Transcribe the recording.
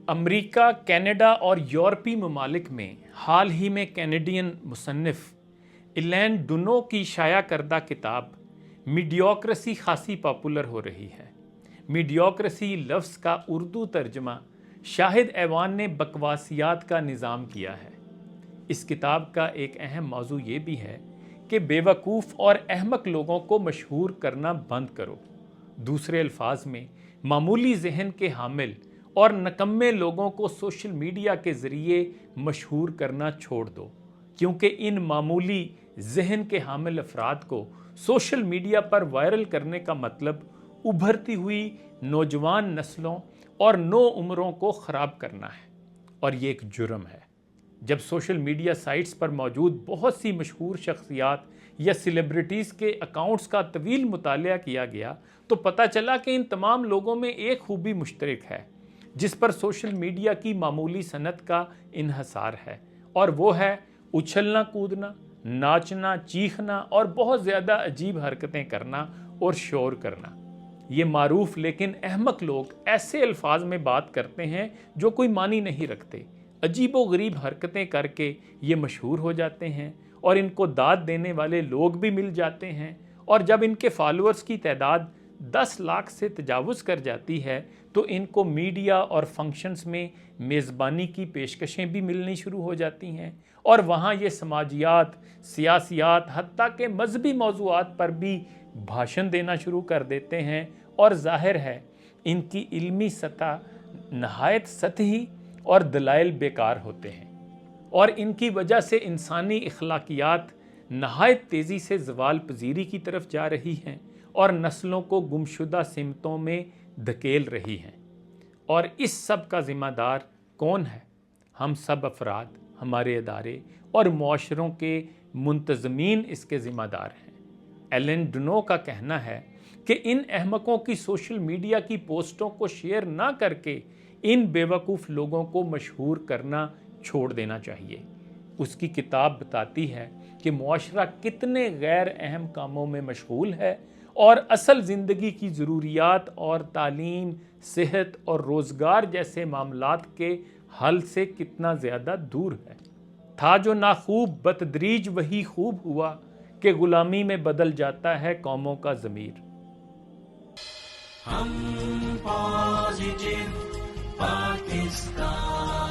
امریکہ، Canada اور یورپی ممالک میں حال ہی میں کینیڈین مصنف ایلین ڈونو کی شائع کردہ کتاب میڈیوکریسی خاصی پاپولر ہو رہی ہے۔ میڈیوکریسی لفظ کا اردو ترجمہ شاہد ایوان نے بکواسیات کا نظام کیا ہے۔ اس کتاب کا ایک اہم موضوع یہ بھی ہے کہ بیوقوف اور احمق لوگوں کو مشہور کرنا بند کرو۔ دوسرے الفاظ میں، معمولی ذہن کے حامل اور نکمے لوگوں کو سوشل میڈیا کے ذریعے مشہور کرنا چھوڑ دو، کیونکہ ان معمولی ذہن کے حامل افراد کو سوشل میڈیا پر وائرل کرنے کا مطلب ابھرتی ہوئی نوجوان نسلوں اور نو عمروں کو خراب کرنا ہے، اور یہ ایک جرم ہے۔ جب سوشل میڈیا سائٹس پر موجود بہت سی مشہور شخصیات یا سیلیبریٹیز کے اکاؤنٹس کا طویل مطالعہ کیا گیا تو پتہ چلا کہ ان تمام لوگوں میں ایک خوبی مشترک ہے جس پر سوشل میڈیا کی معمولی صنعت کا انحصار ہے، اور وہ ہے اچھلنا کودنا، ناچنا، چیخنا اور بہت زیادہ عجیب حرکتیں کرنا اور شور کرنا۔ یہ معروف لیکن احمق لوگ ایسے الفاظ میں بات کرتے ہیں جو کوئی معنی نہیں رکھتے، عجیب و غریب حرکتیں کر کے یہ مشہور ہو جاتے ہیں، اور ان کو داد دینے والے لوگ بھی مل جاتے ہیں، اور جب ان کے فالوورز کی تعداد 10 لاکھ سے تجاوز کر جاتی ہے تو ان کو میڈیا اور فنکشنز میں میزبانی کی پیشکشیں بھی ملنی شروع ہو جاتی ہیں، اور وہاں یہ سماجیات، سیاسیات، حتیٰ کہ مذہبی موضوعات پر بھی بھاشن دینا شروع کر دیتے ہیں، اور ظاہر ہے ان کی علمی سطح نہایت سطحی اور دلائل بیکار ہوتے ہیں، اور ان کی وجہ سے انسانی اخلاقیات نہایت تیزی سے زوال پذیری کی طرف جا رہی ہیں اور نسلوں کو گمشدہ سمتوں میں دھکیل رہی ہیں۔ اور اس سب کا ذمہ دار کون ہے؟ ہم سب افراد، ہمارے ادارے اور معاشروں کے منتظمین اس کے ذمہ دار ہیں۔ ایلین ڈونو کا کہنا ہے کہ ان احمقوں کی سوشل میڈیا کی پوسٹوں کو شیئر نہ کر کے ان بیوقوف لوگوں کو مشہور کرنا چھوڑ دینا چاہیے۔ اس کی کتاب بتاتی ہے کہ معاشرہ کتنے غیر اہم کاموں میں مشغول ہے اور اصل زندگی کی ضروریات اور تعلیم، صحت اور روزگار جیسے معاملات کے حل سے کتنا زیادہ دور ہے۔ تھا جو ناخوب بتدریج وہی خوب ہوا کہ غلامی میں بدل جاتا ہے قوموں کا ضمیر۔ ہم پازیٹیو پاکستان